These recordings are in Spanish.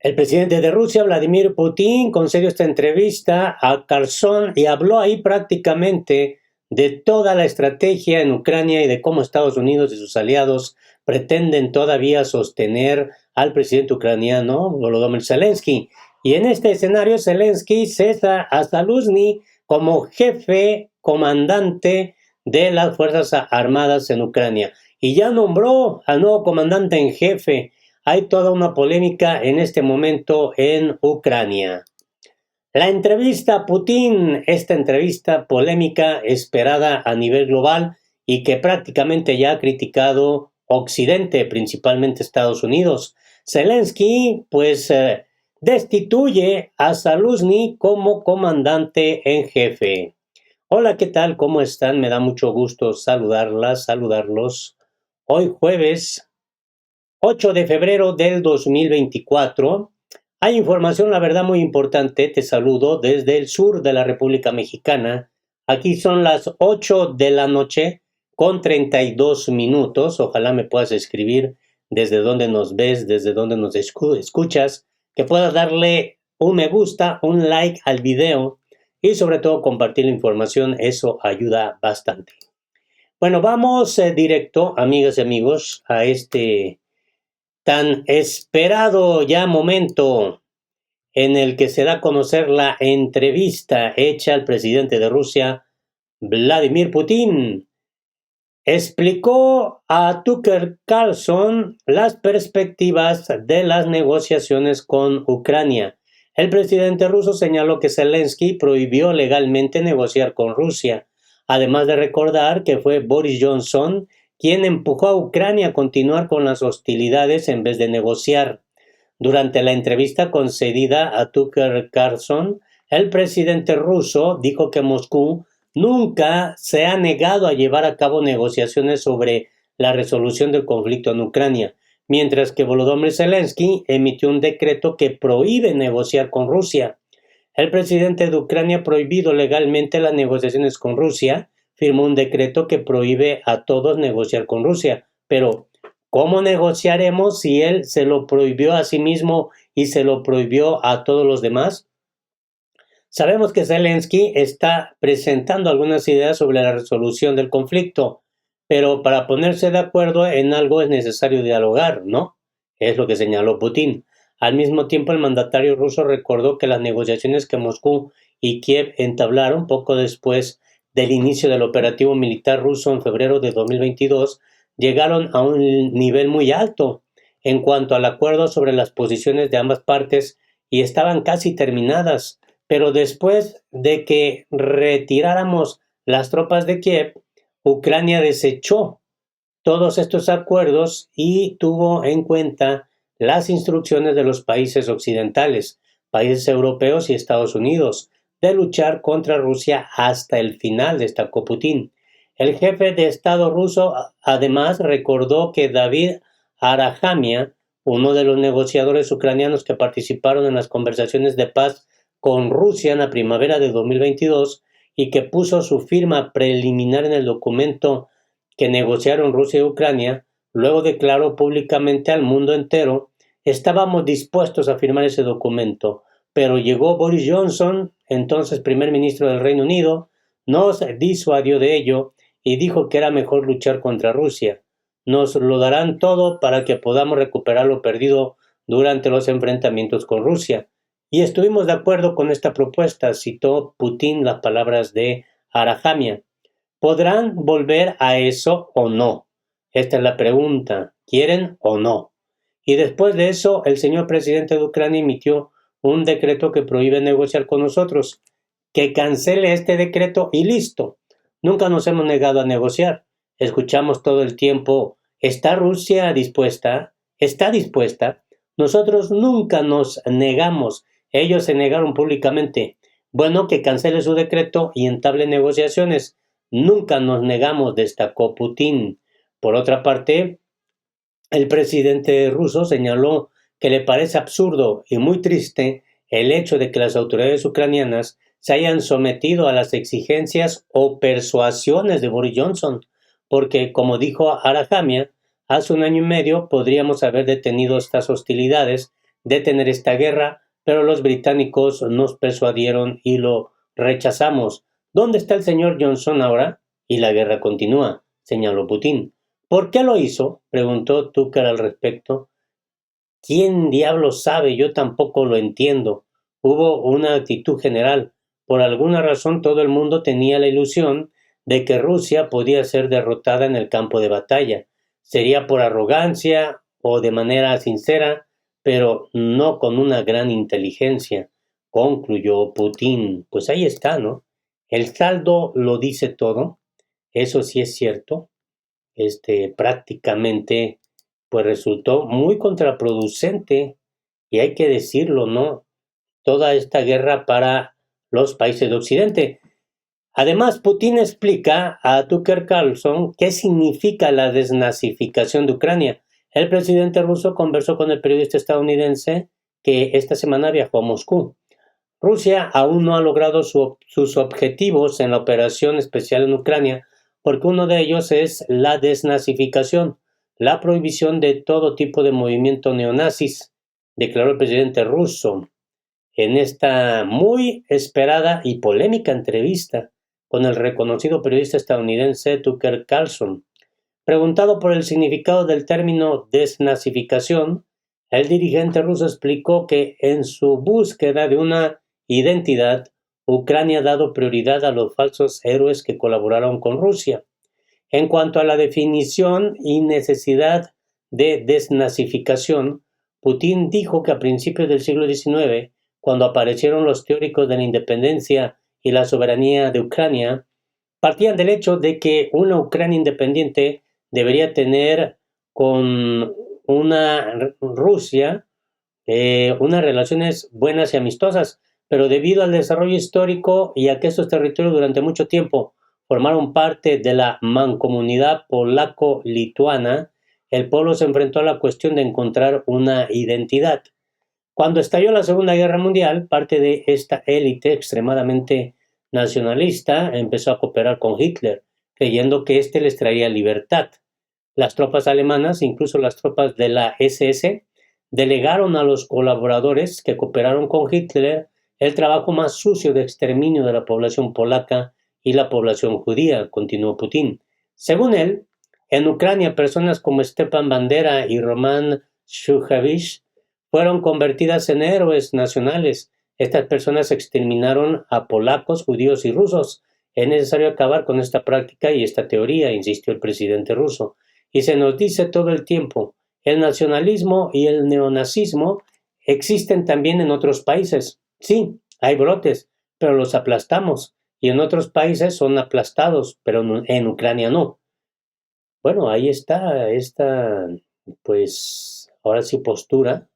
El presidente de Rusia, Vladimir Putin, concedió esta entrevista a Carlson y habló ahí prácticamente de toda la estrategia en Ucrania y de cómo Estados Unidos y sus aliados pretenden todavía sostener al presidente ucraniano Volodymyr Zelensky. Y en este escenario, Zelensky cesa a Zaluzny como jefe comandante de las Fuerzas Armadas en Ucrania. Y ya nombró al nuevo comandante en jefe. Hay toda una polémica en este momento en Ucrania. La entrevista a Putin, esta entrevista polémica esperada a nivel global y que prácticamente ya ha criticado Occidente, principalmente Estados Unidos. Zelensky, destituye a Zaluzny como comandante en jefe. Hola, ¿qué tal? ¿Cómo están? Me da mucho gusto saludarlos. Hoy jueves 8 de febrero del 2024. Hay información, la verdad, muy importante. Te saludo desde el sur de la República Mexicana. Aquí son las 8 de la noche con 32 minutos. Ojalá me puedas escribir desde donde nos ves, desde donde nos escuchas, que puedas darle un me gusta, un like al video y sobre todo compartir la información. Eso ayuda bastante. Bueno, vamos directo, amigas y amigos, a este tan esperado ya momento en el que se da a conocer la entrevista hecha al presidente de Rusia, Vladimir Putin. Explicó a Tucker Carlson las perspectivas de las negociaciones con Ucrania. El presidente ruso señaló que Zelensky prohibió legalmente negociar con Rusia, además de recordar que fue Boris Johnson quien empujó a Ucrania a continuar con las hostilidades en vez de negociar. Durante la entrevista concedida a Tucker Carlson, el presidente ruso dijo que Moscú nunca se ha negado a llevar a cabo negociaciones sobre la resolución del conflicto en Ucrania, mientras que Volodymyr Zelensky emitió un decreto que prohíbe negociar con Rusia. El presidente de Ucrania ha prohibido legalmente las negociaciones con Rusia, firmó un decreto que prohíbe a todos negociar con Rusia. Pero, ¿cómo negociaremos si él se lo prohibió a sí mismo y se lo prohibió a todos los demás? Sabemos que Zelensky está presentando algunas ideas sobre la resolución del conflicto, pero para ponerse de acuerdo en algo es necesario dialogar, ¿no? Es lo que señaló Putin. Al mismo tiempo, el mandatario ruso recordó que las negociaciones que Moscú y Kiev entablaron poco después del inicio del operativo militar ruso en febrero de 2022 llegaron a un nivel muy alto en cuanto al acuerdo sobre las posiciones de ambas partes y estaban casi terminadas. Pero después de que retiráramos las tropas de Kiev, Ucrania desechó todos estos acuerdos y tuvo en cuenta las instrucciones de los países occidentales, países europeos y Estados Unidos, de luchar contra Rusia hasta el final, destacó Putin. El jefe de Estado ruso además recordó que David Arahamian, uno de los negociadores ucranianos que participaron en las conversaciones de paz con Rusia en la primavera de 2022 y que puso su firma preliminar en el documento que negociaron Rusia y Ucrania, luego declaró públicamente al mundo entero: estábamos dispuestos a firmar ese documento, pero llegó Boris Johnson, entonces primer ministro del Reino Unido, nos disuadió de ello y dijo que era mejor luchar contra Rusia. Nos lo darán todo para que podamos recuperar lo perdido durante los enfrentamientos con Rusia. Y estuvimos de acuerdo con esta propuesta, citó Putin las palabras de Arahamian. ¿Podrán volver a eso o no? Esta es la pregunta. ¿Quieren o no? Y después de eso, el señor presidente de Ucrania emitió un decreto que prohíbe negociar con nosotros. Que cancele este decreto y listo. Nunca nos hemos negado a negociar. Escuchamos todo el tiempo: ¿está Rusia dispuesta? ¿Está dispuesta? Nosotros nunca nos negamos. Ellos se negaron públicamente. Bueno, que cancele su decreto y entable negociaciones. Nunca nos negamos, destacó Putin. Por otra parte, el presidente ruso señaló que le parece absurdo y muy triste el hecho de que las autoridades ucranianas se hayan sometido a las exigencias o persuasiones de Boris Johnson, porque, como dijo Arahamian, hace un año y medio podríamos haber detenido estas hostilidades detener esta guerra, pero los británicos nos persuadieron y lo rechazamos. ¿Dónde está el señor Johnson ahora? Y la guerra continúa, señaló Putin. ¿Por qué lo hizo?, preguntó Tucker al respecto. ¿Quién diablos sabe? Yo tampoco lo entiendo. Hubo una actitud general. Por alguna razón todo el mundo tenía la ilusión de que Rusia podía ser derrotada en el campo de batalla. Sería por arrogancia o de manera sincera, pero no con una gran inteligencia, concluyó Putin. Pues ahí está, ¿no? El saldo lo dice todo. Eso sí es cierto. Prácticamente pues resultó muy contraproducente, y hay que decirlo, ¿no?, toda esta guerra para los países de Occidente. Además, Putin explica a Tucker Carlson qué significa la desnazificación de Ucrania. El presidente ruso conversó con el periodista estadounidense que esta semana viajó a Moscú. Rusia aún no ha logrado sus objetivos en la operación especial en Ucrania, porque uno de ellos es la desnazificación, la prohibición de todo tipo de movimiento neonazis, declaró el presidente ruso en esta muy esperada y polémica entrevista con el reconocido periodista estadounidense Tucker Carlson. Preguntado por el significado del término desnazificación, el dirigente ruso explicó que en su búsqueda de una identidad, Ucrania ha dado prioridad a los falsos héroes que colaboraron con Rusia. En cuanto a la definición y necesidad de desnazificación, Putin dijo que a principios del siglo XIX, cuando aparecieron los teóricos de la independencia y la soberanía de Ucrania, partían del hecho de que una Ucrania independiente debería tener con una Rusia unas relaciones buenas y amistosas, pero debido al desarrollo histórico y a que estos territorios durante mucho tiempo formaron parte de la mancomunidad polaco-lituana, el pueblo se enfrentó a la cuestión de encontrar una identidad. Cuando estalló la Segunda Guerra Mundial, parte de esta élite extremadamente nacionalista empezó a cooperar con Hitler, creyendo que éste les traía libertad. Las tropas alemanas, incluso las tropas de la SS, delegaron a los colaboradores que cooperaron con Hitler el trabajo más sucio de exterminio de la población polaca y la población judía, continuó Putin. Según él, en Ucrania personas como Stepan Bandera y Roman Shukhevich fueron convertidas en héroes nacionales. Estas personas exterminaron a polacos, judíos y rusos. Es necesario acabar con esta práctica y esta teoría, insistió el presidente ruso. Y se nos dice todo el tiempo, el nacionalismo y el neonazismo existen también en otros países. Sí, hay brotes, pero los aplastamos. Y en otros países son aplastados, pero en Ucrania no. Bueno, ahí está esta, pues, ahora sí postura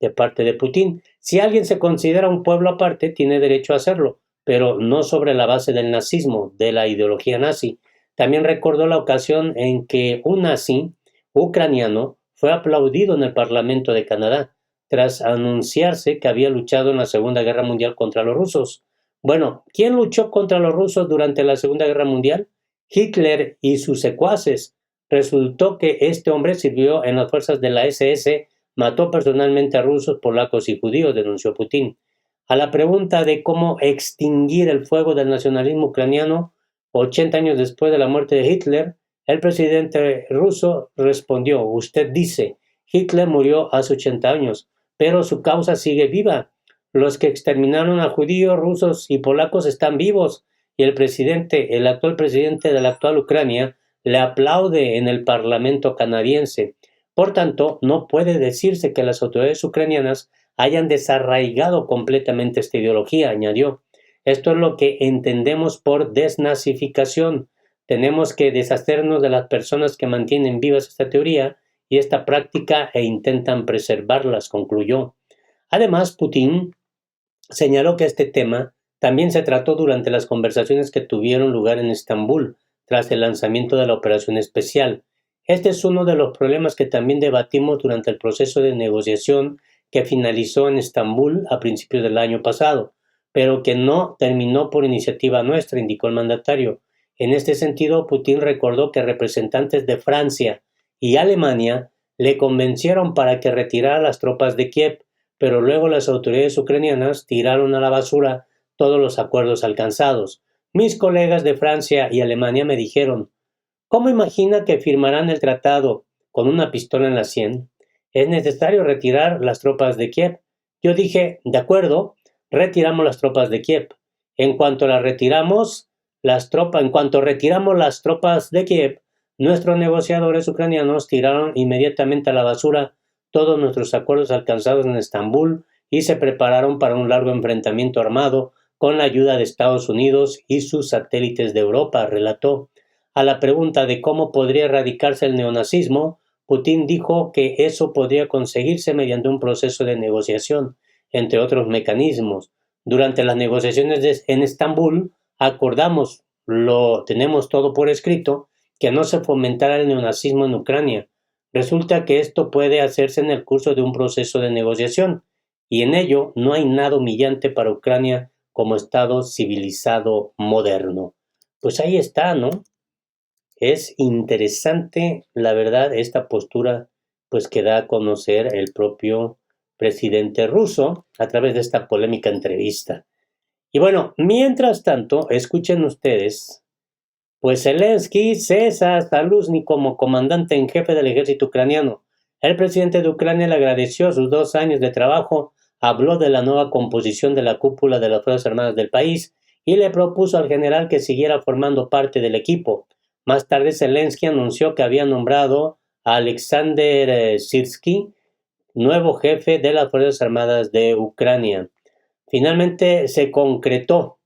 de parte de Putin. Si alguien se considera un pueblo aparte, tiene derecho a hacerlo, pero no sobre la base del nazismo, de la ideología nazi. También recordó la ocasión en que un nazi ucraniano fue aplaudido en el Parlamento de Canadá, tras anunciarse que había luchado en la Segunda Guerra Mundial contra los rusos. Bueno, ¿quién luchó contra los rusos durante la Segunda Guerra Mundial? Hitler y sus secuaces. Resultó que este hombre sirvió en las fuerzas de la SS, mató personalmente a rusos, polacos y judíos, denunció Putin. A la pregunta de cómo extinguir el fuego del nacionalismo ucraniano 80 años después de la muerte de Hitler, el presidente ruso respondió, usted dice, Hitler murió hace 80 años, pero su causa sigue viva. Los que exterminaron a judíos, rusos y polacos están vivos, y el actual presidente de la actual Ucrania, le aplaude en el Parlamento canadiense. Por tanto, no puede decirse que las autoridades ucranianas hayan desarraigado completamente esta ideología, añadió. Esto es lo que entendemos por desnazificación. Tenemos que deshacernos de las personas que mantienen vivas esta teoría y esta práctica e intentan preservarlas, concluyó. Además, Putin señaló que este tema también se trató durante las conversaciones que tuvieron lugar en Estambul tras el lanzamiento de la operación especial. Este es uno de los problemas que también debatimos durante el proceso de negociación que finalizó en Estambul a principios del año pasado, pero que no terminó por iniciativa nuestra, indicó el mandatario. En este sentido, Putin recordó que representantes de Francia y Alemania le convencieron para que retirara las tropas de Kiev, pero luego las autoridades ucranianas tiraron a la basura todos los acuerdos alcanzados. Mis colegas de Francia y Alemania me dijeron: ¿cómo imagina que firmarán el tratado con una pistola en la sien? Es necesario retirar las tropas de Kiev. Yo dije: de acuerdo, retiramos las tropas de Kiev. En cuanto retiramos las tropas de Kiev, nuestros negociadores ucranianos tiraron inmediatamente a la basura todos nuestros acuerdos alcanzados en Estambul y se prepararon para un largo enfrentamiento armado con la ayuda de Estados Unidos y sus satélites de Europa, relató. A la pregunta de cómo podría erradicarse el neonazismo, Putin dijo que eso podría conseguirse mediante un proceso de negociación, entre otros mecanismos. Durante las negociaciones en Estambul, acordamos, lo tenemos todo por escrito, que no se fomentara el neonazismo en Ucrania. Resulta que esto puede hacerse en el curso de un proceso de negociación, y en ello no hay nada humillante para Ucrania como Estado civilizado moderno. Pues ahí está, ¿no? Es interesante, la verdad, esta postura, pues que da a conocer el propio presidente ruso a través de esta polémica entrevista. Y bueno, mientras tanto, escuchen ustedes, pues Zelensky cesa a Zaluzny como comandante en jefe del ejército ucraniano. El presidente de Ucrania le agradeció sus 2 años de trabajo, habló de la nueva composición de la cúpula de las Fuerzas Armadas del país y le propuso al general que siguiera formando parte del equipo. Más tarde, Zelensky anunció que había nombrado a Alexander Syrskyi nuevo jefe de las Fuerzas Armadas de Ucrania. Finalmente se concretó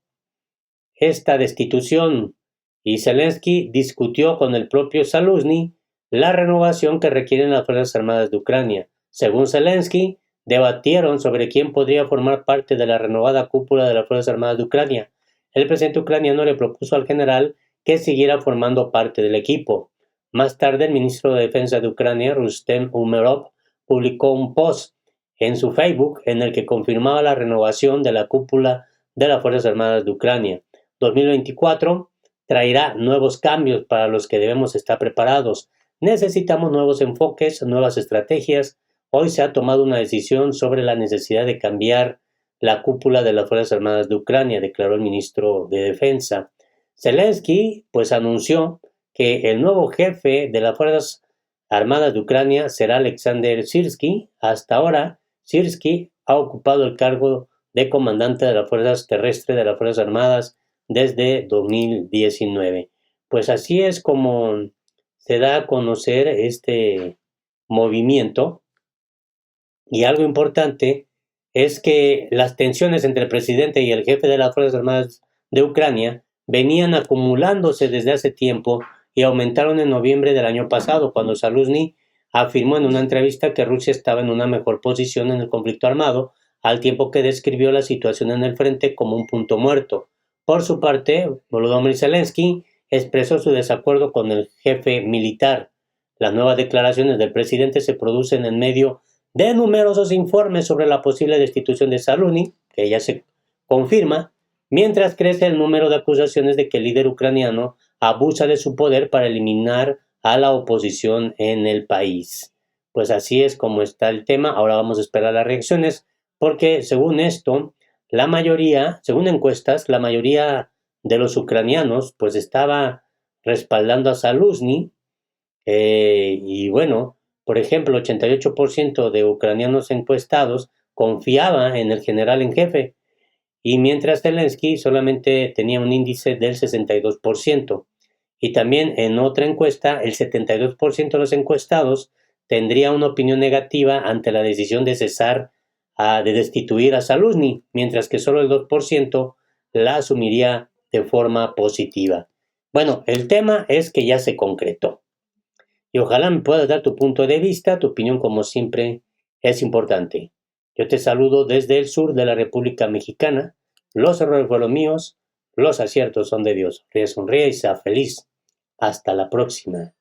esta destitución y Zelensky discutió con el propio Zaluzny la renovación que requieren las Fuerzas Armadas de Ucrania. Según Zelensky, debatieron sobre quién podría formar parte de la renovada cúpula de las Fuerzas Armadas de Ucrania. El presidente ucraniano le propuso al general que siguiera formando parte del equipo. Más tarde, el ministro de Defensa de Ucrania, Rustem Umerov, publicó un post en su Facebook en el que confirmaba la renovación de la cúpula de las Fuerzas Armadas de Ucrania. 2024 traerá nuevos cambios para los que debemos estar preparados. Necesitamos nuevos enfoques, nuevas estrategias. Hoy se ha tomado una decisión sobre la necesidad de cambiar la cúpula de las Fuerzas Armadas de Ucrania, declaró el ministro de Defensa. Zelensky, pues, anunció que el nuevo jefe de las Fuerzas Armadas de Ucrania será Alexander Syrskyi. Hasta ahora, Syrskyi ha ocupado el cargo de comandante de las Fuerzas Terrestres de las Fuerzas Armadas desde 2019. Pues así es como se da a conocer este movimiento. Y algo importante es que las tensiones entre el presidente y el jefe de las Fuerzas Armadas de Ucrania venían acumulándose desde hace tiempo y aumentaron en noviembre del año pasado, cuando Zaluzny afirmó en una entrevista que Rusia estaba en una mejor posición en el conflicto armado, al tiempo que describió la situación en el frente como un punto muerto. Por su parte, Volodymyr Zelensky expresó su desacuerdo con el jefe militar. Las nuevas declaraciones del presidente se producen en medio de numerosos informes sobre la posible destitución de Zaluzny, que ya se confirma, mientras crece el número de acusaciones de que el líder ucraniano abusa de su poder para eliminar a la oposición en el país. Pues así es como está el tema. Ahora vamos a esperar las reacciones, porque según esto, la mayoría, según encuestas, la mayoría de los ucranianos pues estaba respaldando a Zaluzny, y bueno, por ejemplo, el 88% de ucranianos encuestados confiaba en el general en jefe, y mientras Zelensky solamente tenía un índice del 62%. Y también en otra encuesta, el 72% de los encuestados tendría una opinión negativa ante la decisión de de destituir a Zaluzny, mientras que solo el 2% la asumiría de forma positiva. Bueno, el tema es que ya se concretó. Y ojalá me puedas dar tu punto de vista, tu opinión como siempre es importante. Yo te saludo desde el sur de la República Mexicana. Los errores fueron míos, los aciertos son de Dios. Ríe, sonríe y sea feliz. Hasta la próxima.